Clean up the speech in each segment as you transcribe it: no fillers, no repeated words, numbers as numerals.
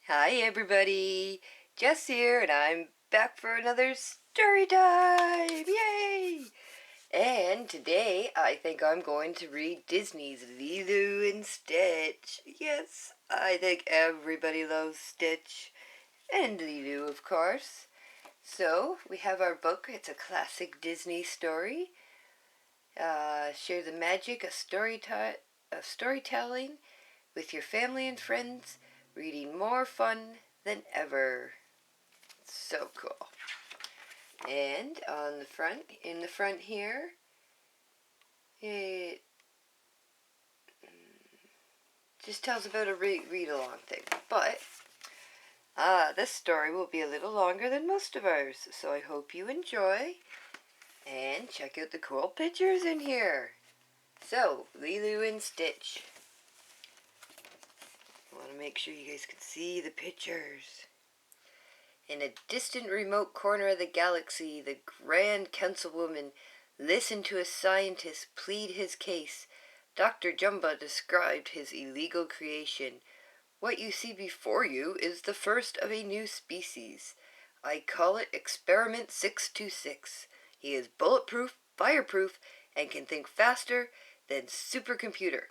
Hi everybody, Jess here and I'm back for another story time! Yay! And today I think I'm going to read Disney's Lilo and Stitch. Yes, I think everybody loves Stitch and Lilo, of course. So we have our book. It's a classic Disney story. Share the magic of storytelling with your family and friends, reading more fun than ever. So cool. And on the front, in the front here, it just tells about a read-along thing. But this story will be a little longer than most of ours, so I hope you enjoy. And check out the cool pictures in here. So, Lilo and Stitch. I want to make sure you guys can see the pictures. In a distant remote corner of the galaxy, the Grand Councilwoman listened to a scientist plead his case. Dr. Jumba described his illegal creation. What you see before you is the first of a new species. I call it Experiment 626. He is bulletproof, fireproof, and can think faster than supercomputer.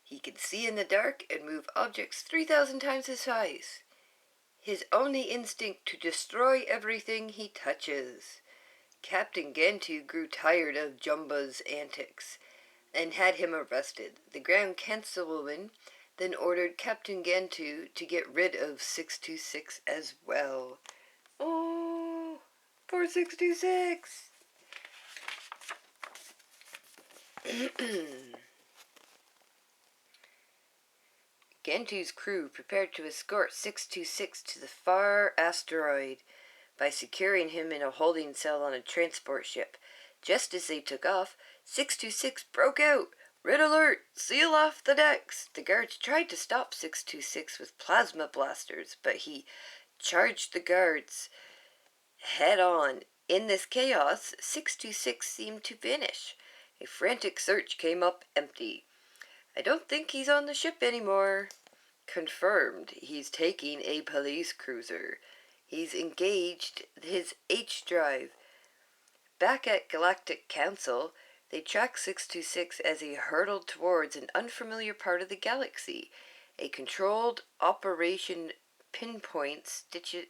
He can see in the dark and move objects 3,000 times his size. His only instinct to destroy everything he touches. Captain Gantu grew tired of Jumba's antics and had him arrested. The Grand Councilwoman then ordered Captain Gantu to get rid of 626 as well. Oh, poor 626! Gantu's crew prepared to escort 626 to the far asteroid by securing him in a holding cell on a transport ship. Just as they took off, 626 broke out. Red alert! Seal off the decks! The guards tried to stop 626 with plasma blasters, but he charged the guards head on. In this chaos, 626 seemed to vanish. A frantic search came up empty. I don't think he's on the ship anymore. Confirmed, he's taking a police cruiser. He's engaged his H-drive. Back at Galactic Council, they tracked 626 as he hurtled towards an unfamiliar part of the galaxy. A controlled operation pinpoint Stitch's...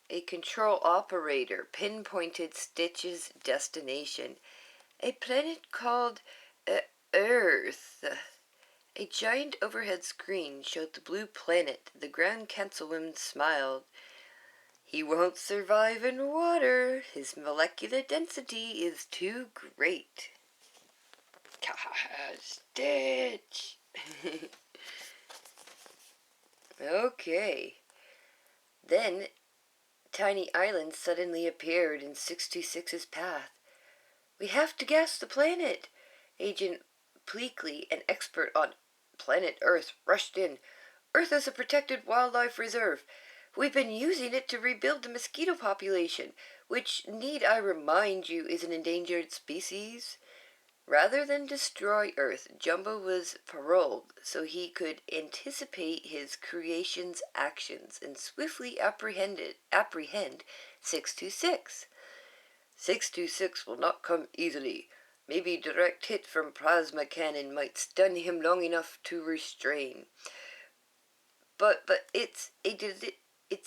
A control operator pinpointed Stitch's destination. A planet called Earth. A giant overhead screen showed the blue planet. The Grand Councilwoman smiled. He won't survive in water. His molecular density is too great. Stitch! Okay. Then, tiny islands suddenly appeared in 626's path. We have to gas the planet. Agent Pleakley, an expert on planet Earth, rushed in. Earth is a protected wildlife reserve. We've been using it to rebuild the mosquito population, which, need I remind you, is an endangered species. Rather than destroy Earth, Jumbo was paroled so he could anticipate his creation's actions and swiftly apprehend 626. 626 will not come easily. Maybe direct hit from plasma cannon might stun him long enough to restrain. But it's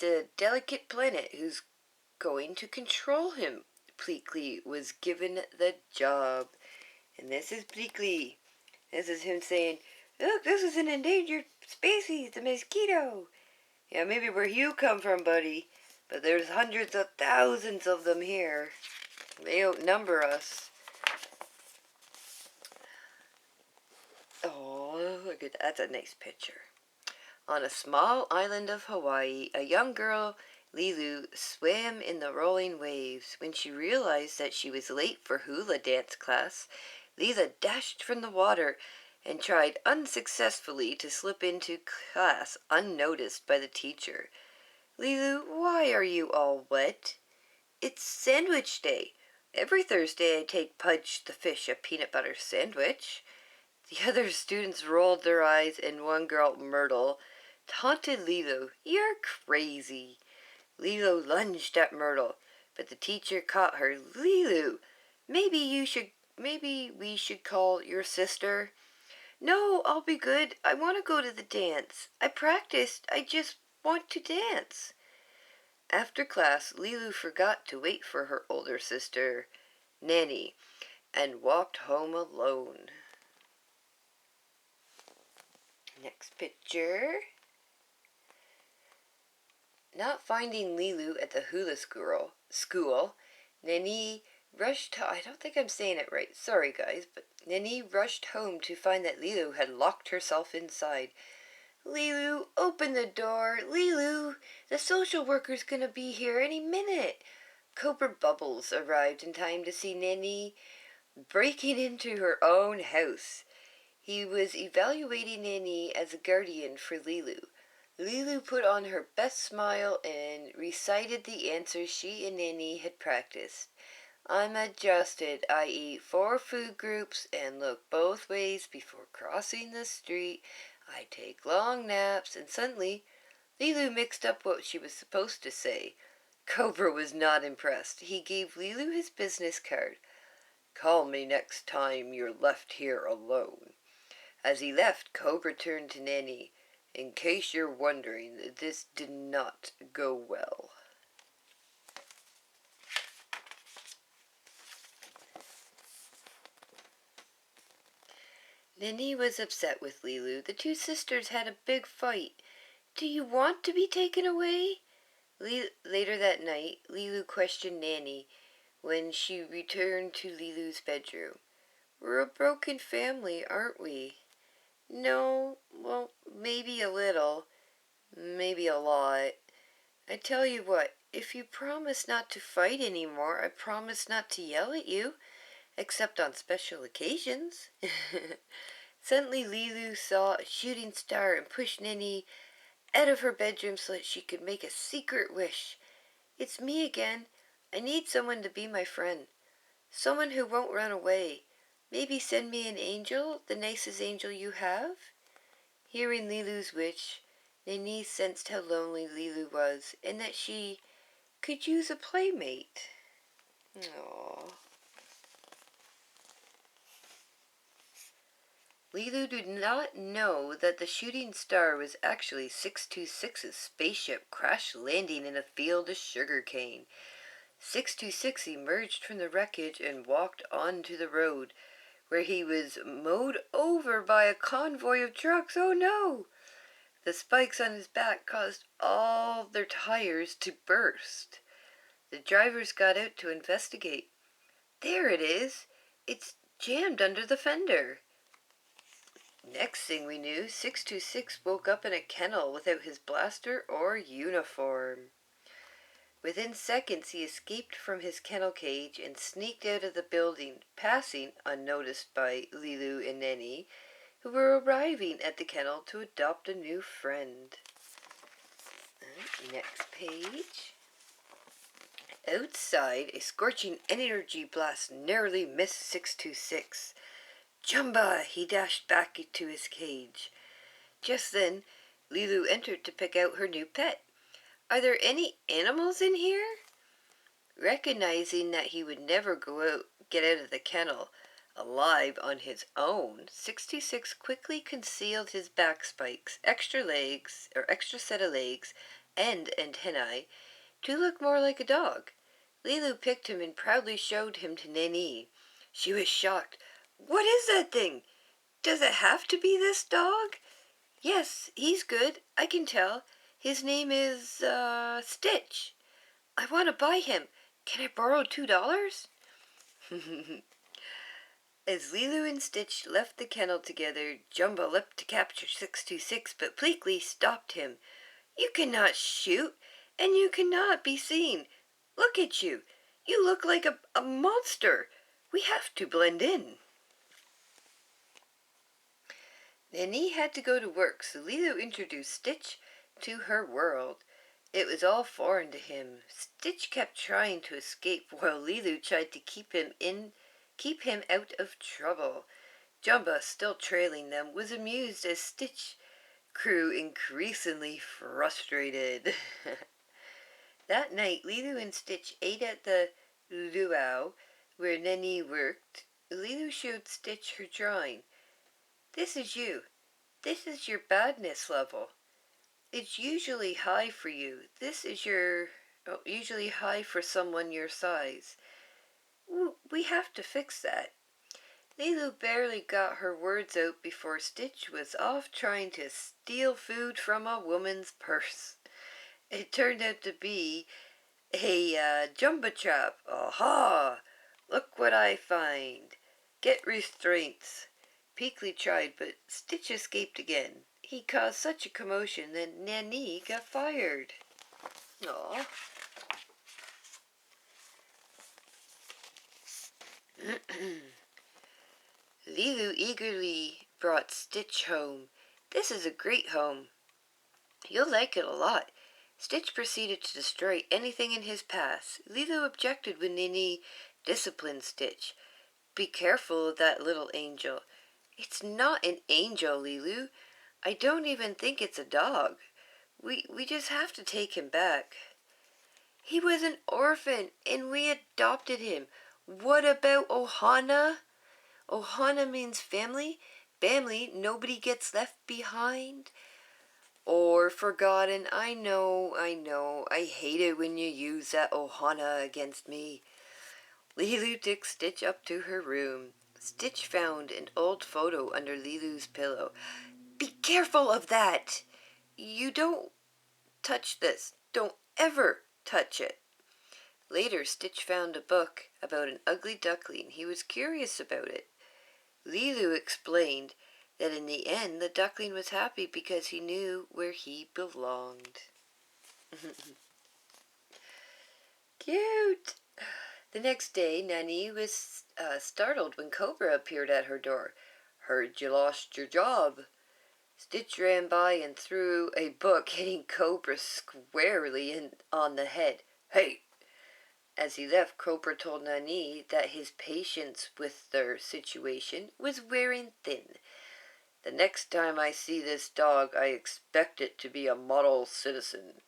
a delicate planet who's going to control him. Pleakley was given the job. And this is Pleakley. This is him saying, look, this is an endangered species, the mosquito. Yeah, maybe where you come from, buddy. But there's hundreds of thousands of them here. They outnumber us. Oh, look at that. That's a nice picture. On a small island of Hawaii, a young girl, Lilo, swam in the rolling waves. When she realized that she was late for hula dance class, Lilo dashed from the water and tried unsuccessfully to slip into class unnoticed by the teacher. Lilo, why are you all wet? It's sandwich day. Every Thursday I take Pudge the fish a peanut butter sandwich. The other students rolled their eyes and one girl, Myrtle, taunted Lilo. "You're crazy." Lilo lunged at Myrtle, but the teacher caught her. "Lilo, maybe we should call your sister." "No, I'll be good. I want to go to the dance. I practiced. I just want to dance." After class, Lilo forgot to wait for her older sister, Nanny, and walked home alone. Next picture. Not finding Lilo at the hula school, Nanny rushed I don't think I'm saying it right. Sorry guys, but Nanny rushed home to find that Lilo had locked herself inside. "Lilo, open the door. Lilo, the social worker's gonna be here any minute." Cobra Bubbles arrived in time to see Nanny breaking into her own house. He was evaluating Nanny as a guardian for Lilo. Lilo put on her best smile and recited the answers she and Nanny had practiced. "I'm adjusted. I eat 4 food groups and look both ways before crossing the street. I take long naps," and suddenly Lilo mixed up what she was supposed to say. Cobra was not impressed. He gave Lilo his business card. "Call me next time you're left here alone." As he left, Cobra turned to Nanny. "In case you're wondering, this did not go well." Nanny was upset with Lilo. The two sisters had a big fight. "Do you want to be taken away?" Later that night, Lilo questioned Nanny when she returned to Lilo's bedroom. "We're a broken family, aren't we?" "No, well, maybe a little. Maybe a lot. I tell you what, if you promise not to fight anymore, I promise not to yell at you, except on special occasions." Suddenly Lilo saw a shooting star and pushed Nanny out of her bedroom so that she could make a secret wish. "It's me again. I need someone to be my friend. Someone who won't run away. Maybe send me an angel, the nicest angel you have." Hearing Lilo's wish, Nanny sensed how lonely Lilo was and that she could use a playmate. Aww. Lilo did not know that the shooting star was actually 626's spaceship crash landing in a field of sugarcane. 626 emerged from the wreckage and walked onto the road, where he was mowed over by a convoy of trucks. Oh no! The spikes on his back caused all their tires to burst. The drivers got out to investigate. "There it is! It's jammed under the fender." Next thing we knew, 626 woke up in a kennel without his blaster or uniform. Within seconds he escaped from his kennel cage and sneaked out of the building, passing unnoticed by Lilo and Nanny, who were arriving at the kennel to adopt a new friend. Next page. Outside, a scorching energy blast narrowly missed 626. "Jumba!" He dashed back to his cage. Just then, Lilo entered to pick out her new pet. "Are there any animals in here?" Recognizing that he would never get out of the kennel alive on his own, 626 quickly concealed his back spikes, extra set of legs, and antennae to look more like a dog. Lilo picked him and proudly showed him to Nanny. She was shocked. "What is that thing? Does it have to be this dog?" "Yes, he's good, I can tell. His name is, Stitch. I want to buy him. Can I borrow $2? As Lilo and Stitch left the kennel together, Jumbo leapt to capture 626, but Pleakley stopped him. "You cannot shoot, and you cannot be seen. Look at you. You look like a monster. We have to blend in." Nanny had to go to work, so Lilo introduced Stitch to her world. It was all foreign to him. Stitch kept trying to escape while Lilo tried to keep him out of trouble. Jumba, still trailing them, was amused as Stitch grew increasingly frustrated. That night, Lilo and Stitch ate at the luau where Nanny worked. Lilo showed Stitch her drawing. This is you. This is your badness level. It's usually high for you. This is usually high for someone your size. We have to fix that. Lilo barely got her words out before Stitch was off trying to steal food from a woman's purse. It turned out to be a jumbo trap. Aha! Look what I find. Get restraints. Peakley tried, but Stitch escaped again. He caused such a commotion that Nanny got fired. Aw. Lilo eagerly brought Stitch home. This is a great home. You'll like it a lot. Stitch proceeded to destroy anything in his path. Lilo objected when Nanny disciplined Stitch. Be careful of that little angel. It's not an angel, Lilo. I don't even think it's a dog. We just have to take him back. He was an orphan, and we adopted him. What about Ohana? Ohana means family. Family, nobody gets left behind. Or forgotten. I know. I hate it when you use that Ohana against me. Lilo took Stitch up to her room. Stitch found an old photo under Lilo's pillow. Be careful of that! You don't touch this. Don't ever touch it. Later, Stitch found a book about an ugly duckling. He was curious about it. Lilo explained that in the end the duckling was happy because he knew where he belonged. Cute! The next day, Nanny was startled when Cobra appeared at her door. Heard you lost your job. Stitch ran by and threw a book, hitting Cobra squarely on the head. Hey! As he left, Cobra told Nanny that his patience with their situation was wearing thin. The next time I see this dog, I expect it to be a model citizen.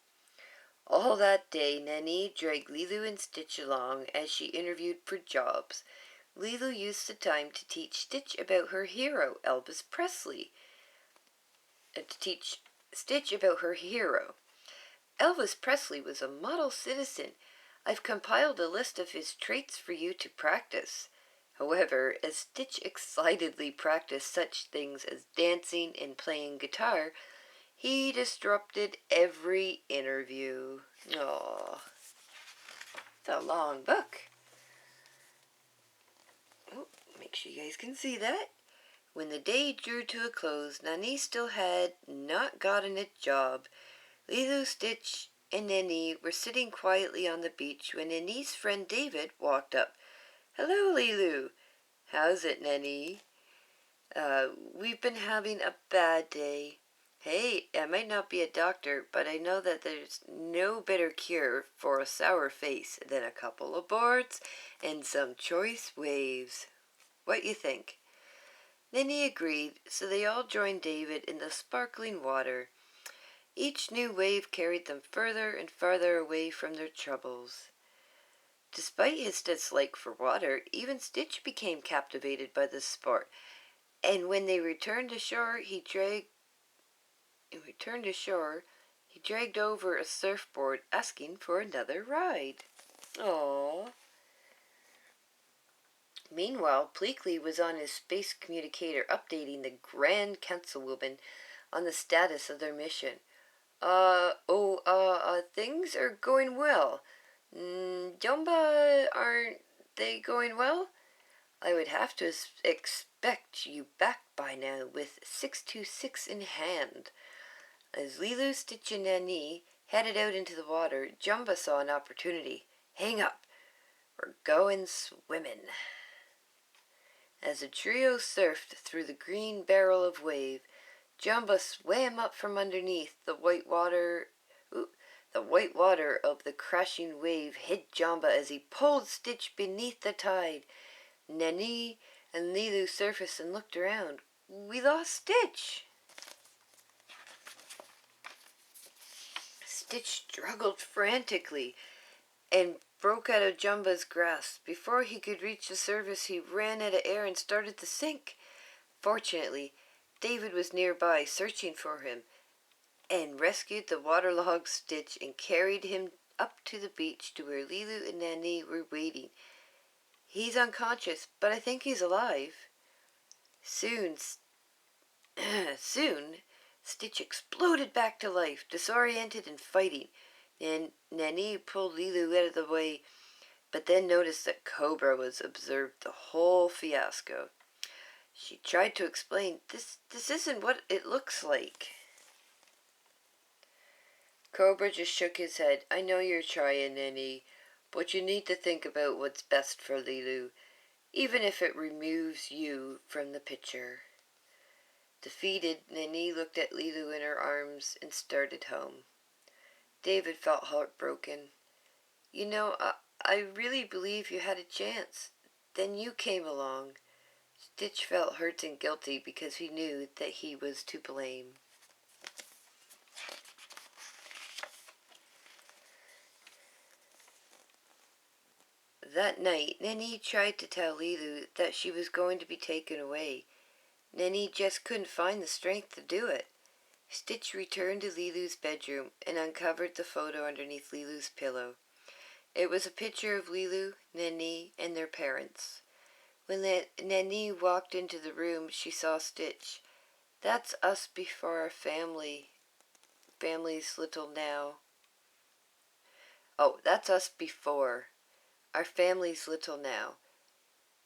All that day, Nanny dragged Lilo and Stitch along as she interviewed for jobs. Lilo used the time to teach Stitch about her hero, Elvis Presley. Elvis Presley was a model citizen. I've compiled a list of his traits for you to practice. However, as Stitch excitedly practiced such things as dancing and playing guitar, he disrupted every interview. Aww. It's a long book. Oh, make sure you guys can see that. When the day drew to a close, Nanny still had not gotten a job. Lilo, Stitch, and Nanny were sitting quietly on the beach when Nanny's friend David walked up. Hello, Lilo. How's it, Nanny? We've been having a bad day. Hey, I might not be a doctor, but I know that there's no better cure for a sour face than a couple of boards and some choice waves. What you think? Nanny agreed, so they all joined David in the sparkling water. Each new wave carried them further and farther away from their troubles. Despite his dislike for water, even Stitch became captivated by the sport, and when they returned to shore, he dragged over a surfboard, asking for another ride. Aww. Meanwhile, Pleakley was on his space communicator updating the Grand Councilwoman on the status of their mission. Things are going well. Jumba, aren't they going well? I would have to expect you back by now with 626 in hand. As Lilo, Stitch, and Nanny headed out into the water, Jumba saw an opportunity. Hang up. We're going swimming. As the trio surfed through the green barrel of wave, Jumba swam up from underneath the white water. The white water of the crashing wave hid Jumba as he pulled Stitch beneath the tide. Nanny and Lilo surfaced and looked around. We lost Stitch. Stitch struggled frantically and broke out of Jumba's grasp. Before he could reach the surface, he ran out of air and started to sink. Fortunately, David was nearby, searching for him, and rescued the waterlogged Stitch and carried him up to the beach to where Lilo and Nanny were waiting. He's unconscious, but I think he's alive. Soon, Stitch exploded back to life, disoriented and fighting. And Nanny pulled Lilo out of the way, but then noticed that Cobra was observed the whole fiasco. She tried to explain, this isn't what it looks like. Cobra just shook his head. I know you're trying, Nanny, but you need to think about what's best for Lilo, even if it removes you from the picture. Defeated, Nanny looked at Lilo in her arms and started home. David felt heartbroken. You know, I really believe you had a chance. Then you came along. Stitch felt hurt and guilty because he knew that he was to blame. That night, Nanny tried to tell Lilo that she was going to be taken away. Nanny just couldn't find the strength to do it. Stitch returned to Lilo's bedroom and uncovered the photo underneath Lilo's pillow. It was a picture of Lilo, Nanny, and their parents. When Nanny walked into the room, she saw Stitch. That's us before our family's little now. Oh, that's us before. Our family's little now.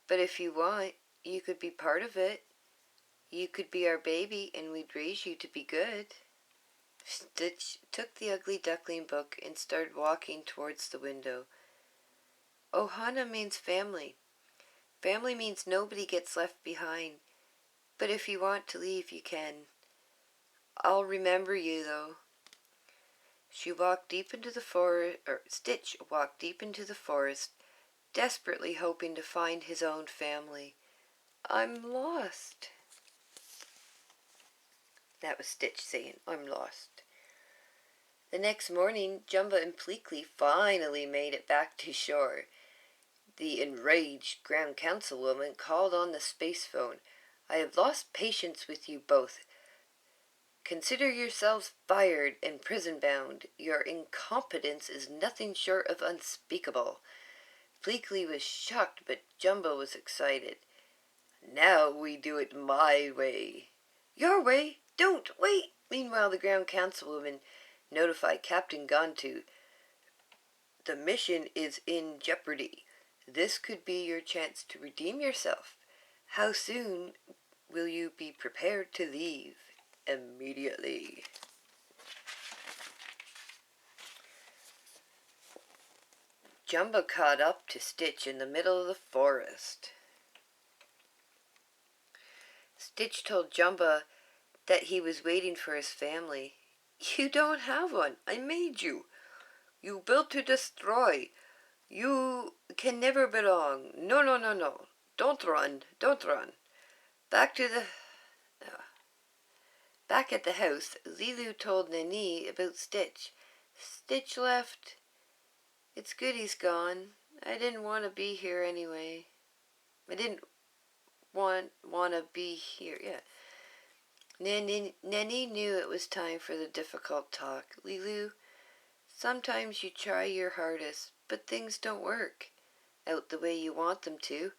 But if you want, you could be part of it. You could be our baby and we'd raise you to be good. Stitch took the ugly duckling book and started walking towards the window. Ohana means family. Family means nobody gets left behind. But if you want to leave, you can. I'll remember you, though. Stitch walked deep into the forest, desperately hoping to find his own family. I'm lost. That was Stitch saying, I'm lost. The next morning, Jumba and Pleakley finally made it back to shore. The enraged Ground Councilwoman called on the space phone. I have lost patience with you both. Consider yourselves fired and prison-bound. Your incompetence is nothing short of unspeakable. Pleakley was shocked, but Jumba was excited. Now we do it my way. Your way? Don't wait! Meanwhile, the Ground Councilwoman notified Captain Gantu. The mission is in jeopardy. This could be your chance to redeem yourself. How soon will you be prepared to leave? Immediately. Jumba caught up to Stitch in the middle of the forest. Stitch told Jumba that he was waiting for his family. You don't have one. I made you. You built to destroy. You can never belong. No. Don't run. Back at the house, Lilo told Nanny about Stitch. Stitch left. It's good he's gone. I didn't want to be here anyway. I didn't want to be here. Yeah. Nanny knew it was time for the difficult talk. Lilo, sometimes you try your hardest, but things don't work out the way you want them to.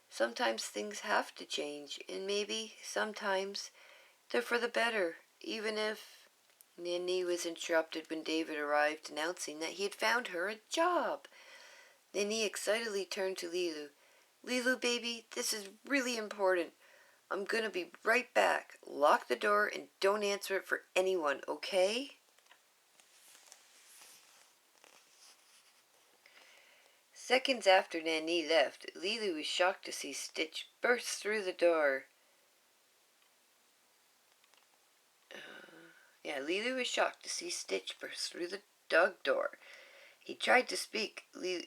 Sometimes things have to change, and maybe sometimes they're for the better, even if... Nanny was interrupted when David arrived, announcing that he had found her a job. Nanny excitedly turned to Lilo. Lilo, baby, this is really important. I'm gonna be right back. Lock the door and don't answer it for anyone, okay? Seconds after Nanny left, Lilo was shocked to see Stitch burst through the door. Lilo was shocked to see Stitch burst through the dog door. He tried to sneak Lilo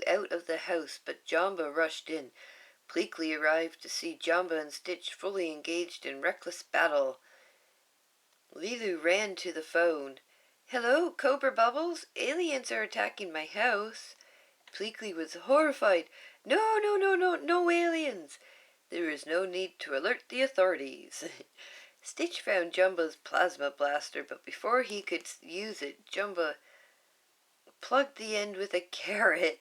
out of the house, but Jumba rushed in. Pleakley arrived to see Jumba and Stitch fully engaged in reckless battle. Lilo ran to the phone. Hello, Cobra Bubbles. Aliens are attacking my house. Pleakley was horrified. No, no, no, no, no aliens. There is no need to alert the authorities. Stitch found Jumba's plasma blaster, but before he could use it, Jumba plugged the end with a carrot.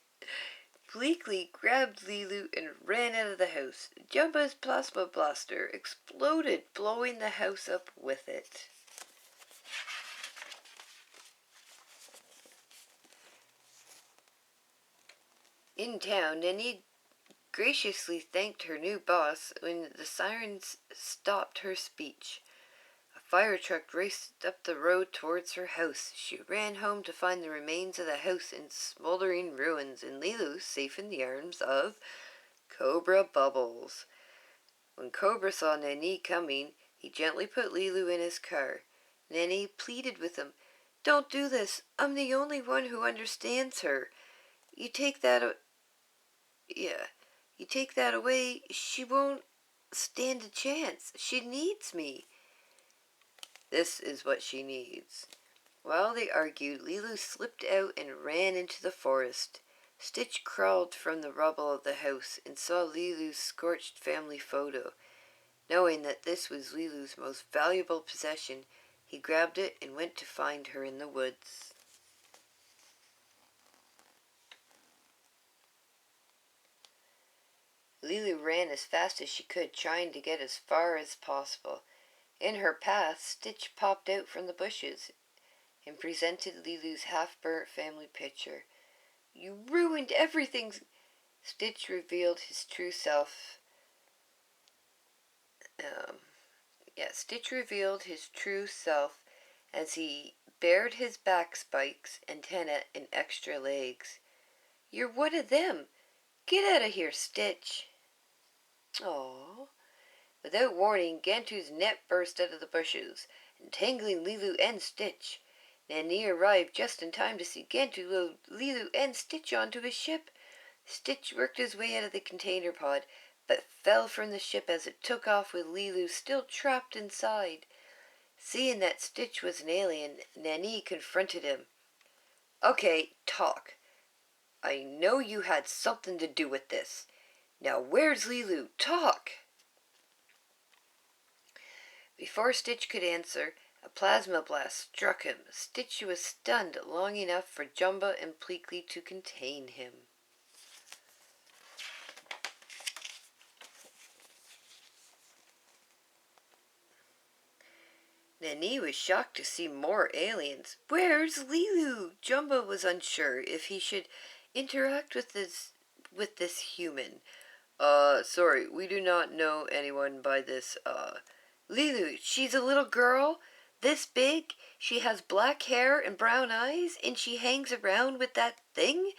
Pleakley grabbed Lilo and ran out of the house. Jumba's plasma blaster exploded, blowing the house up with it. In town, Nanny graciously thanked her new boss when the sirens stopped her speech. A fire truck raced up the road towards her house. She ran home to find the remains of the house in smoldering ruins and Lilo safe in the arms of Cobra Bubbles. When Cobra saw Nanny coming, he gently put Lilo in his car. Nanny pleaded with him, "Don't do this. I'm the only one who understands her. You take that away, she won't stand a chance. She needs me." This is what she needs. While they argued, Lilo slipped out and ran into the forest. Stitch crawled from the rubble of the house and saw Lilo's scorched family photo. Knowing that this was Lilo's most valuable possession, he grabbed it and went to find her in the woods. Lilo ran as fast as she could, trying to get as far as possible. In her path, Stitch popped out from the bushes and presented Lilo's half-burnt family picture. "You ruined everything!" Stitch revealed his true self. Stitch revealed his true self as he bared his back spikes, antenna, and extra legs. "You're one of them! Get out of here, Stitch!" Aww. Without warning, Gantu's net burst out of the bushes, entangling Lilo and Stitch. Nanny arrived just in time to see Gantu load Lilo and Stitch onto his ship. Stitch worked his way out of the container pod, but fell from the ship as it took off with Lilo still trapped inside. Seeing that Stitch was an alien, Nanny confronted him. "Okay, talk. I know you had something to do with this. Now where's Lilo? Talk!" Before Stitch could answer, a plasma blast struck him. Stitch was stunned long enough for Jumba and Pleakley to contain him. Nanny was shocked to see more aliens. "Where's Lilo?" Jumba was unsure if he should interact with this human. Sorry, we do not know anyone by this, Lilo, she's a little girl, this big, she has black hair and brown eyes, and she hangs around with that thing?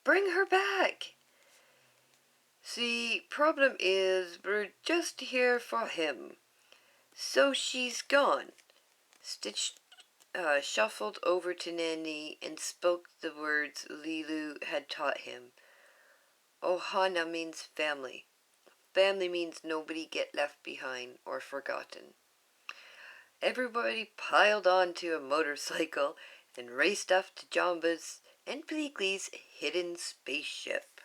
Bring her back." "See, problem is, we're just here for him. So she's gone." Stitch shuffled over to Nanny and spoke the words Lilo had taught him. "Ohana means family. Family means nobody get left behind or forgotten." Everybody piled onto a motorcycle and raced off to Jumba's and Pleakley's hidden spaceship.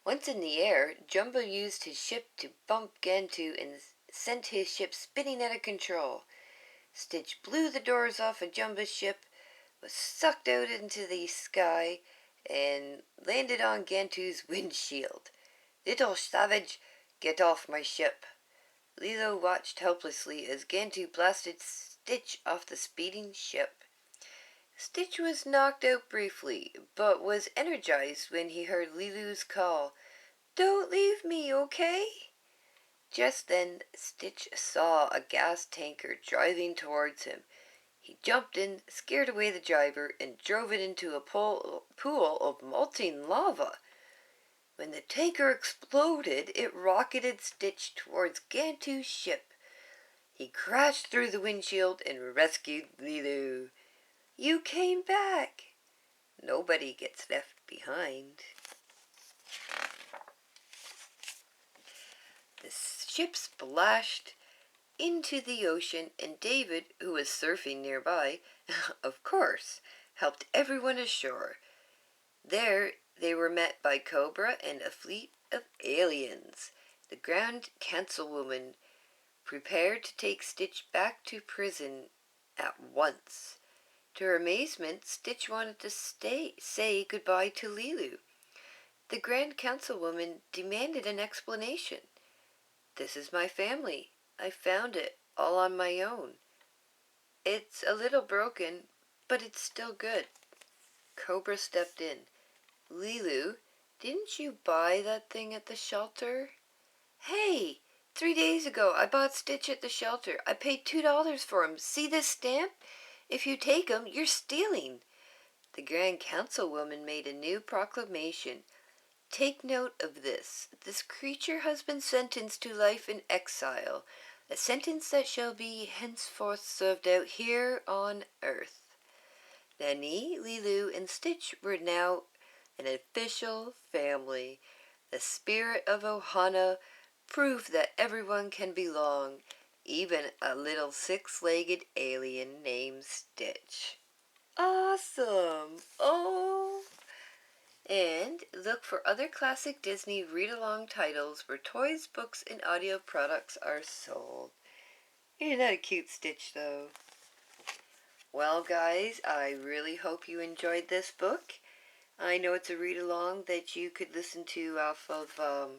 Once in the air, Jumbo used his ship to bump Gantu and sent his ship spinning out of control. Stitch blew the doors off of Jumbo's ship, was sucked out into the sky, and landed on Gantu's windshield. "Little savage, get off my ship." Lilo watched helplessly as Gantu blasted Stitch off the speeding ship. Stitch was knocked out briefly, but was energized when he heard Lilo's call. "Don't leave me, okay?" Just then, Stitch saw a gas tanker driving towards him. He jumped in, scared away the driver, and drove it into a pool of molten lava. When the tanker exploded, it rocketed Stitch towards Gantu's ship. He crashed through the windshield and rescued Lilo. "You came back." Nobody gets left behind. The ship splashed into the ocean, and David, who was surfing nearby, of course, helped everyone ashore. There they were met by Cobra and a fleet of aliens. The Grand Councilwoman prepared to take Stitch back to prison at once. To her amazement, Stitch wanted to say goodbye to Lilo. The Grand Councilwoman demanded an explanation. "This is my family. I found it all on my own. It's a little broken, but it's still good." Cobra stepped in. "Lilo, didn't you buy that thing at the shelter?" "Hey, 3 days ago I bought Stitch at the shelter. I paid $2 for him. See this stamp? If you take him, you're stealing." The Grand Councilwoman made a new proclamation. "Take note of this. This creature has been sentenced to life in exile, a sentence that shall be henceforth served out here on earth." Nani, Lilo, and Stitch were now an official family. The spirit of Ohana proved that everyone can belong, even a little six-legged alien named Stitch. Awesome! Oh! And look for other classic Disney read-along titles where toys, books, and audio products are sold. Isn't that a cute Stitch, though? Well, guys, I really hope you enjoyed this book. I know it's a read-along that you could listen to off of a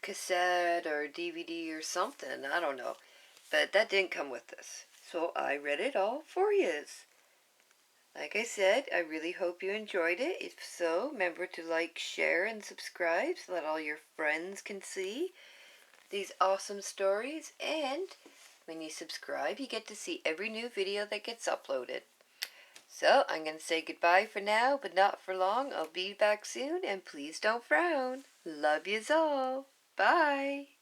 cassette or DVD or something. I don't know. But that didn't come with this. So I read it all for yous. Like I said, I really hope you enjoyed it. If so, remember to like, share, and subscribe so that all your friends can see these awesome stories. And when you subscribe, you get to see every new video that gets uploaded. So, I'm going to say goodbye for now, but not for long. I'll be back soon, and please don't frown. Love yous all. Bye.